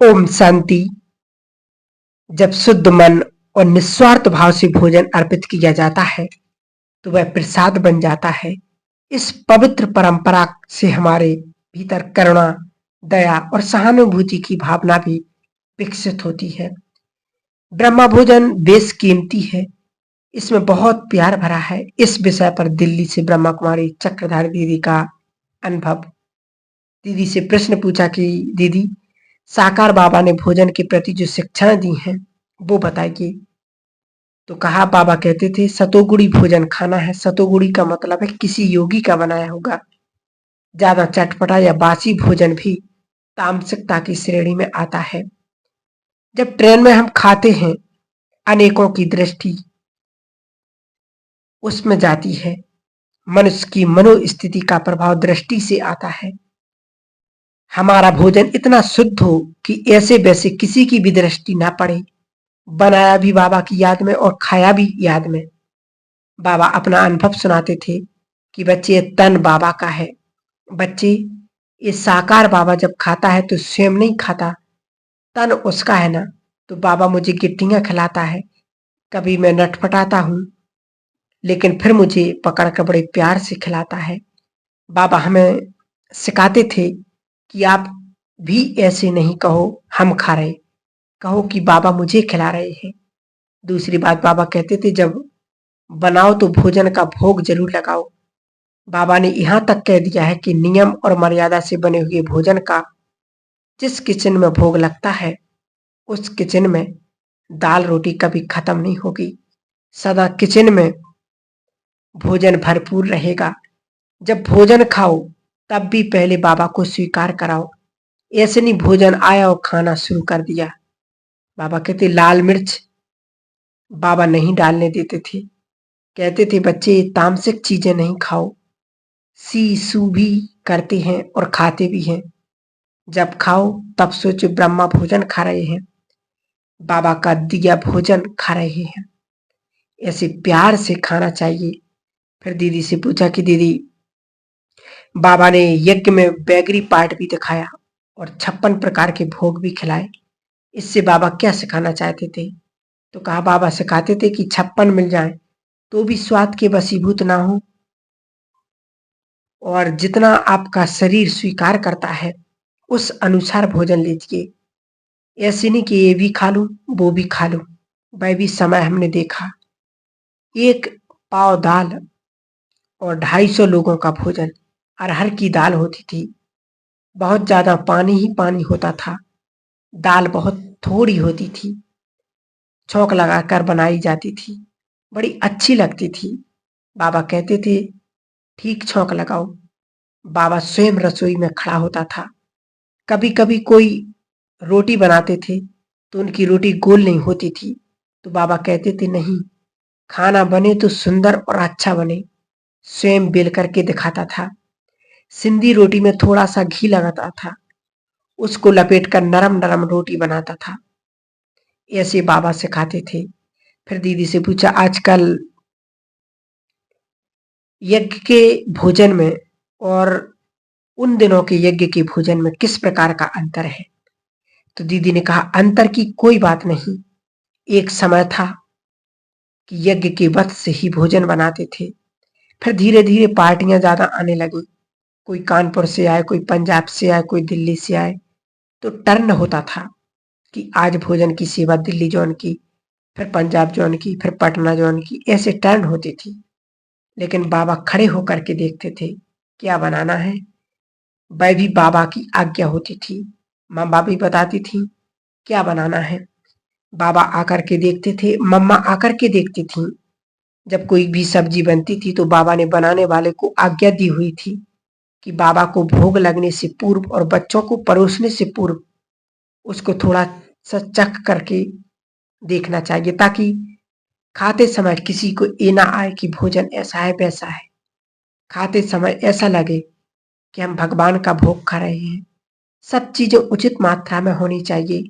ओम शांति। जब शुद्ध मन और निस्वार्थ भाव से भोजन अर्पित किया जाता है तो वह प्रसाद बन जाता है। इस पवित्र परंपरा से हमारे भीतर करुणा, दया और सहानुभूति की भावना भी विकसित होती है। ब्रह्मा भोजन बेशकीमती है, इसमें बहुत प्यार भरा है। इस विषय पर दिल्ली से ब्रह्मा कुमारी चक्रधारी दीदी का अनुभव। दीदी से प्रश्न पूछा कि दीदी, साकार बाबा ने भोजन के प्रति जो शिक्षाएं दी हैं वो बताइए। तो कहा, बाबा कहते थे सतोगुणी भोजन खाना है। सतोगुणी का मतलब है किसी योगी का बनाया होगा। ज्यादा चटपटा या बासी भोजन भी तामसिकता की श्रेणी में आता है। जब ट्रेन में हम खाते हैं, अनेकों की दृष्टि उसमें जाती है। मनुष्य की मनोस्थिति का प्रभाव दृष्टि से आता है। हमारा भोजन इतना शुद्ध हो कि ऐसे वैसे किसी की भी दृष्टि ना पड़े। बनाया भी बाबा की याद में और खाया भी याद में। बाबा अपना अनुभव सुनाते थे कि बच्चे, ये तन बाबा का है। बच्चे, ये साकार बाबा जब खाता है तो स्वयं नहीं खाता, तन उसका है ना। तो बाबा मुझे गिट्टियां खिलाता है, कभी मैं नटपटाता हूँ, लेकिन फिर मुझे पकड़ कर बड़े प्यार से खिलाता है। बाबा हमें सिखाते थे कि आप भी ऐसे नहीं कहो हम खा रहे, कहो कि बाबा मुझे खिला रहे हैं। दूसरी बात, बाबा कहते थे जब बनाओ तो भोजन का भोग जरूर लगाओ। बाबा ने यहाँ तक कह दिया है कि नियम और मर्यादा से बने हुए भोजन का जिस किचन में भोग लगता है, उस किचन में दाल रोटी कभी खत्म नहीं होगी। सदा किचन में भोजन भरपूर रहेगा। जब भोजन खाओ तब भी पहले बाबा को स्वीकार कराओ। ऐसे नहीं भोजन आया और खाना शुरू कर दिया। बाबा कहते लाल मिर्च बाबा नहीं डालने देते थे। कहते थे बच्चे, तामसिक चीजें नहीं खाओ। सी सू भी करते हैं और खाते भी हैं। जब खाओ तब सोचो ब्रह्मा भोजन खा रहे हैं, बाबा का दिया भोजन खा रहे हैं। ऐसे प्यार से खाना चाहिए। फिर दीदी से पूछा कि दीदी, बाबा ने यज्ञ में बैगरी पार्ट भी दिखाया और 56 प्रकार के भोग भी खिलाए। इससे बाबा क्या सिखाना चाहते थे? तो कहा, बाबा सिखाते थे कि 56 मिल जाए तो भी स्वाद के वशीभूत ना हो, और जितना आपका शरीर स्वीकार करता है उस अनुसार भोजन लीजिए। ऐसे नहीं कि ये भी खा लूं वो भी खा लूं। वह भी समय हमने देखा, एक पाव दाल और 250 लोगों का भोजन। अरहर की दाल होती थी, बहुत ज्यादा पानी ही पानी होता था। दाल बहुत थोड़ी होती थी, छौंक लगाकर बनाई जाती थी, बड़ी अच्छी लगती थी। बाबा कहते थे ठीक छौंक लगाओ। बाबा स्वयं रसोई में खड़ा होता था। कभी कभी कोई रोटी बनाते थे तो उनकी रोटी गोल नहीं होती थी, तो बाबा कहते थे नहीं, खाना बने तो सुंदर और अच्छा बने। स्वयं बेल करके दिखाता था। सिंधी रोटी में थोड़ा सा घी लगाता था, उसको लपेटकर नरम नरम रोटी बनाता था। ऐसे बाबा सिखाते थे। फिर दीदी से पूछा, आजकल यज्ञ के भोजन में और उन दिनों के यज्ञ के भोजन में किस प्रकार का अंतर है? तो दीदी ने कहा, अंतर की कोई बात नहीं। एक समय था कि यज्ञ के वक्त से ही भोजन बनाते थे। फिर धीरे धीरे पार्टियां ज्यादा आने लगी। कोई कानपुर से आए, कोई पंजाब से आए, कोई दिल्ली से आए, तो टर्न होता था कि आज भोजन की सेवा दिल्ली जॉन की, फिर पंजाब जॉन की, फिर पटना जॉन की, ऐसे टर्न होती थी। लेकिन बाबा खड़े होकर के देखते थे क्या बनाना है। वह भी बाबा की आज्ञा होती थी। मम्मा भी बताती थी क्या बनाना है। बाबा आकर के देखते थे, मम्मा आकर के देखती थी। जब कोई भी सब्जी बनती थी तो बाबा ने बनाने वाले को आज्ञा दी हुई थी कि बाबा को भोग लगने से पूर्व और बच्चों को परोसने से पूर्व उसको थोड़ा सा चख करके देखना चाहिए, ताकि खाते समय किसी को ये ना आए कि भोजन ऐसा है वैसा है। खाते समय ऐसा लगे कि हम भगवान का भोग खा रहे हैं। सब चीजें उचित मात्रा में होनी चाहिए।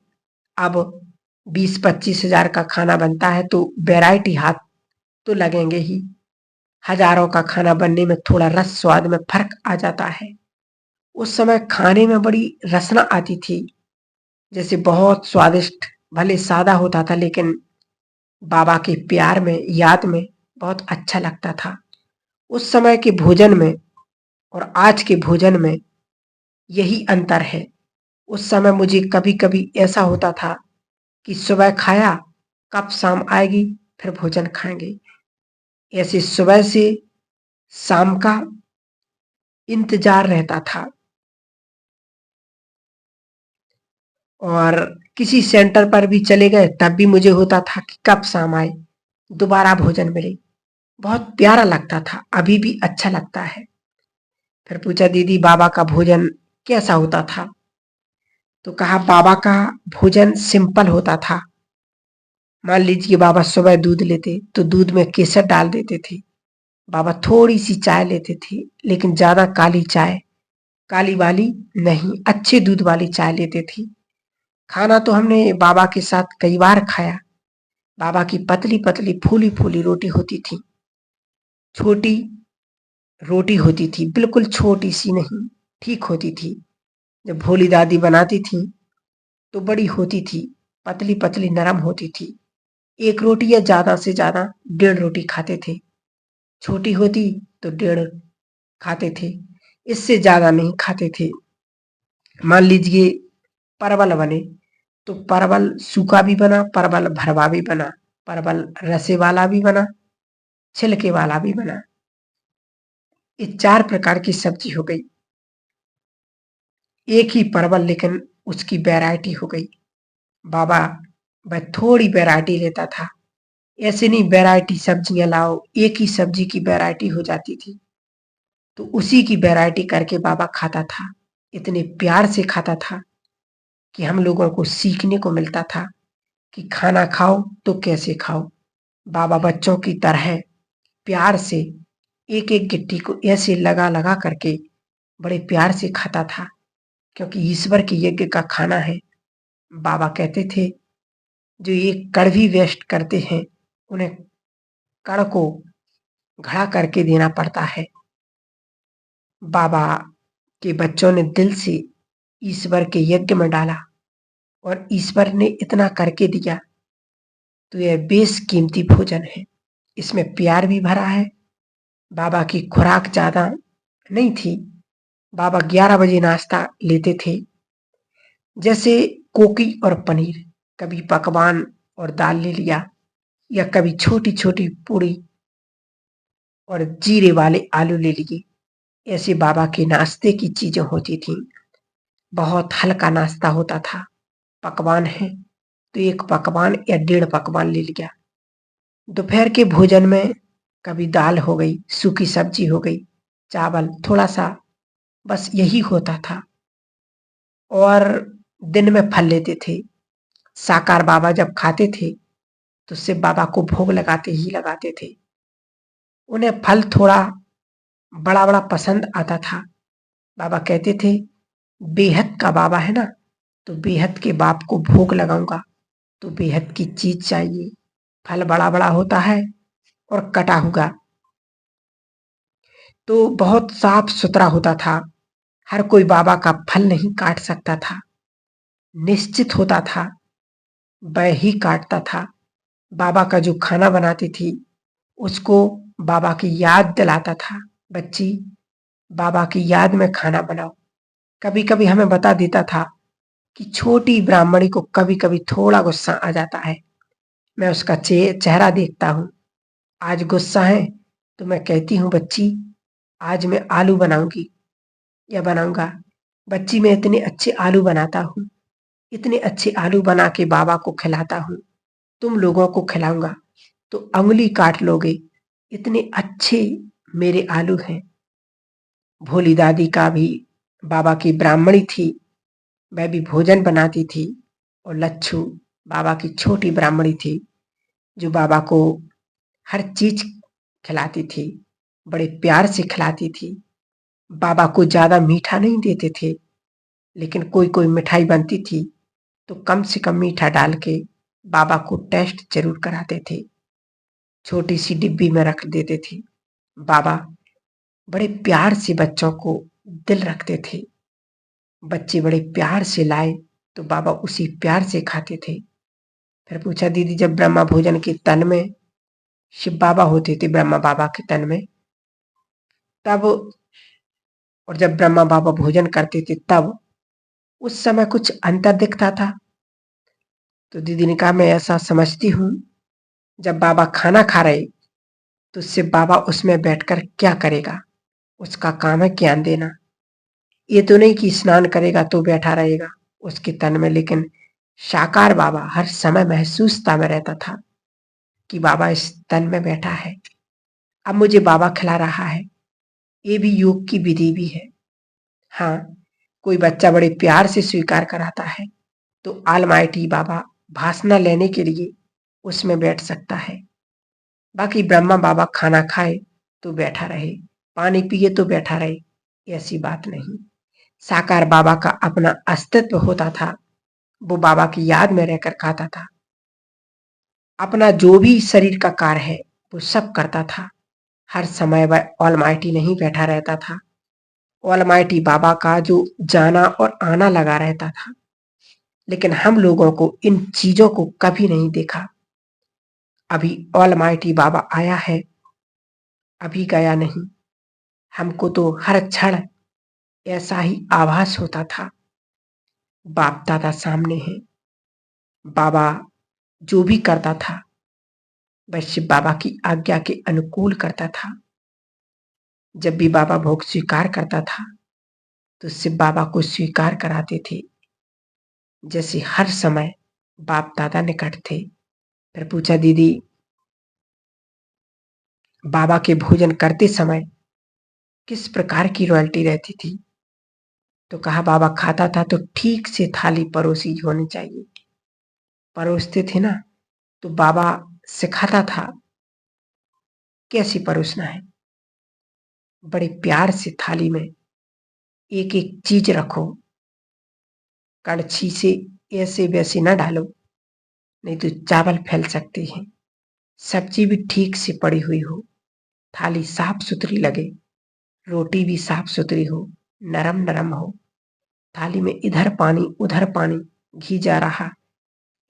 अब 20-25 हजार का खाना बनता है तो वैरायटी हाथ तो लगेंगे ही। हजारों का खाना बनने में थोड़ा रस स्वाद में फर्क आ जाता है। उस समय खाने में बड़ी रसना आती थी। जैसे बहुत स्वादिष्ट, भले सादा होता था लेकिन बाबा के प्यार में, याद में बहुत अच्छा लगता था। उस समय के भोजन में और आज के भोजन में यही अंतर है। उस समय मुझे कभी-कभी ऐसा होता था कि सुबह खाया, कब शाम आएगी फिर भोजन खाएँगे। ऐसे सुबह से शाम का इंतज़ार रहता था और किसी सेंटर पर भी चले गए तब भी मुझे होता था कि कब शाम आए, दोबारा भोजन मिले। बहुत प्यारा लगता था, अभी भी अच्छा लगता है। फिर पूछा दीदी बाबा का भोजन कैसा होता था? तो कहा बाबा का भोजन सिंपल होता था। मान लीजिए बाबा सुबह दूध लेते तो दूध में केसर डाल देते थे। बाबा थोड़ी सी चाय लेते थे लेकिन ज्यादा काली चाय, काली वाली नहीं, अच्छे दूध वाली चाय लेते थे। खाना तो हमने बाबा के साथ कई बार खाया। बाबा की पतली पतली फूली फूली रोटी होती थी, छोटी रोटी होती थी, बिल्कुल छोटी सी नहीं, ठीक होती थी। जब भोली दादी बनाती थी तो बड़ी होती थी, पतली पतली नरम होती थी। एक रोटी या ज्यादा से ज्यादा 1.5 रोटी खाते थे। छोटी होती तो 1.5 खाते थे, इससे ज्यादा नहीं खाते थे। मान लीजिए परवल बने तो परवल सूखा भी बना, परवल भरवा भी बना, परवल रसे वाला भी बना, छिलके वाला भी बना। ये 4 प्रकार की सब्जी हो गई। एक ही परवल लेकिन उसकी वैरायटी हो गई। बाबा वह थोड़ी वैरायटी लेता था। ऐसे नहीं वैरायटी सब्जियां लाओ, एक ही सब्जी की वैरायटी हो जाती थी। तो उसी की वैरायटी करके बाबा खाता था। इतने प्यार से खाता था कि हम लोगों को सीखने को मिलता था कि खाना खाओ तो कैसे खाओ। बाबा बच्चों की तरह प्यार से एक एक गिट्टी को ऐसे लगा लगा करके बड़े प्यार से खाता था, क्योंकि ईश्वर के यज्ञ का खाना है। बाबा कहते थे जो ये कड़वी वेस्ट करते हैं उन्हें कड़ को घड़ा करके देना पड़ता है। बाबा के बच्चों ने दिल से ईश्वर के यज्ञ में डाला और ईश्वर ने इतना करके दिया, तो यह बेशकीमती भोजन है। इसमें प्यार भी भरा है। बाबा की खुराक ज्यादा नहीं थी। बाबा 11 बजे नाश्ता लेते थे, जैसे कोकी और पनीर, कभी पकवान और दाल ले लिया, या कभी छोटी छोटी पूड़ी और जीरे वाले आलू ले लिए। ऐसे बाबा के नाश्ते की चीजें होती थी। बहुत हल्का नाश्ता होता था। पकवान है तो एक पकवान या 1.5 पकवान ले लिया। दोपहर के भोजन में कभी दाल हो गई, सूखी सब्जी हो गई, चावल थोड़ा सा, बस यही होता था। और दिन में फल लेते थे। साकार बाबा जब खाते थे तो सिर्फ बाबा को भोग लगाते ही लगाते थे। उन्हें फल थोड़ा बड़ा बड़ा पसंद आता था। बाबा कहते थे बेहद का बाबा है ना, तो बेहद के बाप को भोग लगाऊंगा तो बेहद की चीज चाहिए। फल बड़ा बड़ा होता है और कटा हुआ, तो बहुत साफ सुथरा होता था। हर कोई बाबा का फल नहीं काट सकता था। निश्चित होता था वह ही काटता था। बाबा का जो खाना बनाती थी उसको बाबा की याद दिलाता था। बच्ची बाबा की याद में खाना बनाओ। कभी कभी हमें बता देता था कि छोटी ब्राह्मणी को कभी कभी थोड़ा गुस्सा आ जाता है। मैं उसका चेहरा देखता हूँ, आज गुस्सा है तो मैं कहती हूँ बच्ची आज मैं आलू बनाऊंगी या बनाऊंगा। बच्ची मैं इतने अच्छे आलू बनाता हूँ, इतने अच्छे आलू बना के बाबा को खिलाता हूँ, तुम लोगों को खिलाऊंगा तो अंगुली काट लोगे, इतने अच्छे मेरे आलू हैं। भोली दादी का भी बाबा की ब्राह्मणी थी, वह भी भोजन बनाती थी। और लच्छू बाबा की छोटी ब्राह्मणी थी जो बाबा को हर चीज खिलाती थी, बड़े प्यार से खिलाती थी। बाबा को ज्यादा मीठा नहीं देते थे, लेकिन कोई कोई मिठाई बनती थी तो कम से कम मीठा डाल के बाबा को टेस्ट जरूर कराते थे। छोटी सी डिब्बी में रख देते थे। बाबा बड़े प्यार से बच्चों को दिल रखते थे। बच्चे बड़े प्यार से लाए तो बाबा उसी प्यार से खाते थे। फिर पूछा, दीदी जब ब्रह्मा भोजन के तन में शिव बाबा होते थे, ब्रह्मा बाबा के तन में, तब और जब ब्रह्मा बाबा भोजन करते थे तब उस समय कुछ अंतर दिखता था? तो दीदी ने कहा, मैं ऐसा समझती हूँ, जब बाबा खाना खा रहे तो शिव बाबा उसमें बैठकर क्या करेगा? उसका काम है ज्ञान देना। ये तो नहीं कि स्नान करेगा तो बैठा रहेगा उसके तन में, लेकिन साकार बाबा हर समय महसूसता में रहता था कि बाबा इस तन में बैठा है, अब मुझे बाबा खिला रहा है। ये भी योग की विधि भी है। हाँ, कोई बच्चा बड़े प्यार से स्वीकार कराता है तो ऑलमाइटी बाबा भाषण लेने के लिए उसमें बैठ सकता है। बाकी ब्रह्मा बाबा खाना खाए तो बैठा रहे, पानी पिए तो बैठा रहे, ऐसी बात नहीं। साकार बाबा का अपना अस्तित्व होता था, वो बाबा की याद में रहकर खाता था। अपना जो भी शरीर का कार्य है वो सब करता था। हर समय वह ऑलमाइटी नहीं बैठा रहता था। ऑलमाइटी बाबा का जो जाना और आना लगा रहता था, लेकिन हम लोगों को इन चीजों को कभी नहीं देखा। अभी ऑलमाइटी बाबा आया है, अभी गया नहीं। हमको तो हर क्षण ऐसा ही आभास होता था, बाप दादा सामने है। बाबा जो भी करता था वह शिव बाबा की आज्ञा के अनुकूल करता था। जब भी बाबा भोग स्वीकार करता था तो शिव बाबा को स्वीकार कराते थे, जैसे हर समय बाप दादा निकट थे। फिर पूछा, दीदी बाबा के भोजन करते समय किस प्रकार की रॉयल्टी रहती थी? तो कहा, बाबा खाता था तो ठीक से थाली परोसी होनी चाहिए। परोसते थे ना, तो बाबा सिखाता था कैसे परोसना है। बड़े प्यार से थाली में एक एक चीज रखो, कड़छी से ऐसे वैसे ना डालो, नहीं तो चावल फैल सकते हैं। सब्जी भी ठीक से पड़ी हुई हो, थाली साफ सुथरी लगे, रोटी भी साफ सुथरी हो, नरम नरम हो। थाली में इधर पानी उधर पानी, घी जा रहा,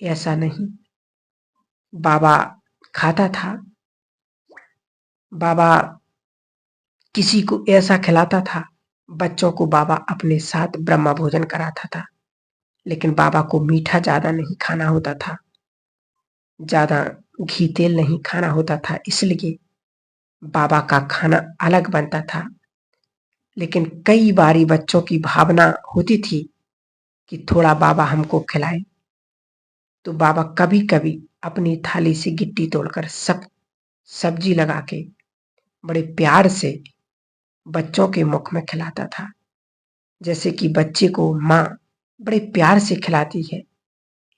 ऐसा नहीं। बाबा खाता था, बाबा किसी को ऐसा खिलाता था। बच्चों को बाबा अपने साथ ब्रह्मा भोजन कराता था, लेकिन बाबा को मीठा ज्यादा नहीं खाना होता था, ज्यादा घी तेल नहीं खाना होता था, इसलिए बाबा का खाना अलग बनता था। लेकिन कई बारी बच्चों की भावना होती थी कि थोड़ा बाबा हमको खिलाए, तो बाबा कभी कभी अपनी थाली से गिट्टी तोड़कर सब सब्जी लगा के बड़े प्यार से बच्चों के मुख में खिलाता था, जैसे कि बच्चे को माँ बड़े प्यार से खिलाती है,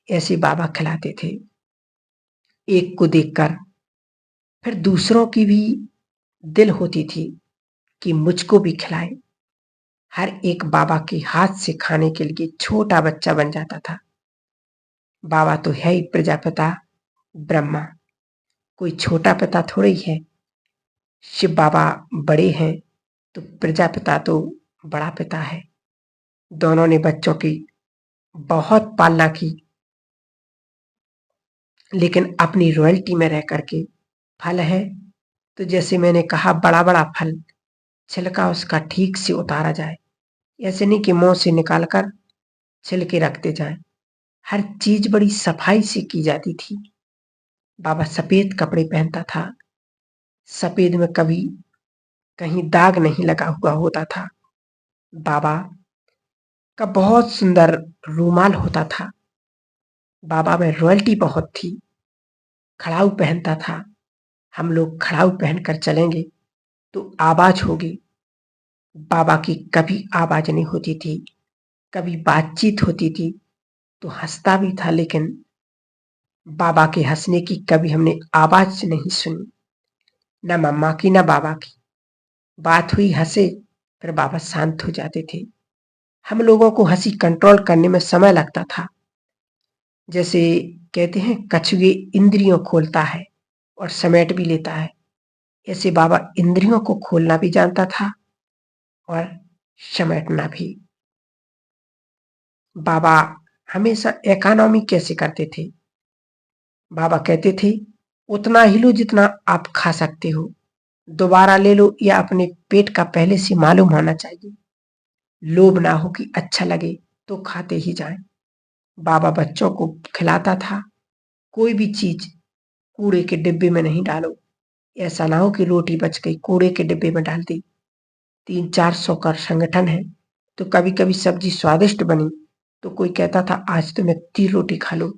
ऐसे बाबा खिलाते थे। एक को देखकर फिर दूसरों की भी दिल होती थी कि मुझको भी खिलाए। हर एक बाबा के हाथ से खाने के लिए छोटा बच्चा बन जाता था। बाबा तो है ही प्रजापिता ब्रह्मा, कोई छोटा पिता थोड़ी है। शिव बाबा बड़े हैं तो प्रजापिता तो बड़ा पिता है। दोनों ने बच्चों की बहुत पालना की, लेकिन अपनी रॉयल्टी में रह करके। फल है तो जैसे मैंने कहा, बड़ा बड़ा फल, छिलका उसका ठीक से उतारा जाए, ऐसे नहीं कि मुंह से निकालकर छिलके रखते जाएं। हर चीज बड़ी सफाई से की जाती थी। बाबा सफेद कपड़े पहनता था, सफेद में कभी कहीं दाग नहीं लगा हुआ होता था। बाबा का बहुत सुंदर रूमाल होता था। बाबा में रॉयल्टी बहुत थी। खड़ाऊ पहनता था। हम लोग खड़ाऊ पहनकर चलेंगे तो आवाज होगी, बाबा की कभी आवाज नहीं होती थी। कभी बातचीत होती थी तो हंसता भी था, लेकिन बाबा के हंसने की कभी हमने आवाज नहीं सुनी, न मम्मा की न बाबा की। बात हुई, हंसे, फिर बाबा शांत हो जाते थे। हम लोगों को हंसी कंट्रोल करने में समय लगता था। जैसे कहते हैं कछुए इंद्रियों खोलता है और समेट भी लेता है, ऐसे बाबा इंद्रियों को खोलना भी जानता था और समेटना भी। बाबा हमेशा इकोनॉमी कैसे करते थे? बाबा कहते थे, उतना ही लो जितना आप खा सकते हो, दोबारा ले लो या अपने पेट का पहले से मालूम होना चाहिए। लोभ ना हो कि अच्छा लगे तो खाते ही जाएं। बाबा बच्चों को खिलाता था, कोई भी चीज कूड़े के डिब्बे में नहीं डालो। ऐसा ना हो कि रोटी बच गई कूड़े के डिब्बे में डाल दी। 300-400 का संगठन है, तो कभी कभी सब्जी स्वादिष्ट बनी तो कोई कहता था आज तो मैं 3 रोटी खा लो,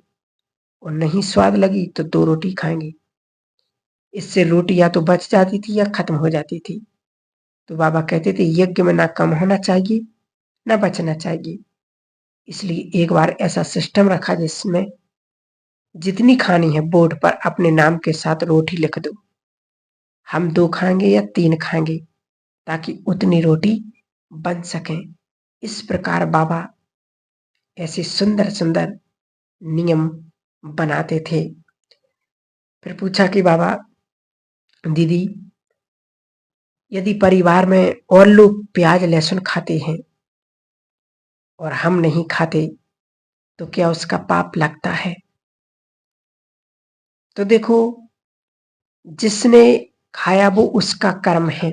और नहीं स्वाद लगी तो 2 रोटी खाएंगे। इससे रोटी या तो बच जाती थी या खत्म हो जाती थी। तो बाबा कहते थे यज्ञ में ना कम होना चाहिए ना बचना चाहिए। इसलिए एक बार ऐसा सिस्टम रखा जिसमें जितनी खानी है बोर्ड पर अपने नाम के साथ रोटी लिख दो। हम 2 खाएंगे या 3 खाएंगे, ताकि उतनी रोटी बन सके। इस प्रकार बाबा ऐसे सुंदर सुंदर नियम बनाते थे। फिर पूछा कि बाबा दीदी, यदि परिवार में और लोग प्याज लहसुन खाते हैं और हम नहीं खाते तो क्या उसका पाप लगता है? तो देखो, जिसने खाया वो उसका कर्म है,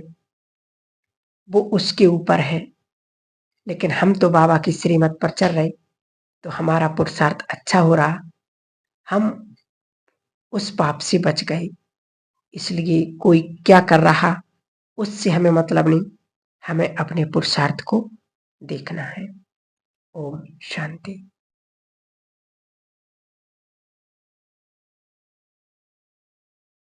वो उसके ऊपर है। लेकिन हम तो बाबा की श्रीमत पर चल रहे, तो हमारा पुरुषार्थ अच्छा हो रहा, हम उस पाप से बच गए। इसलिए कोई क्या कर रहा उससे हमें मतलब नहीं, हमें अपने पुरुषार्थ को देखना है। ओम शांति।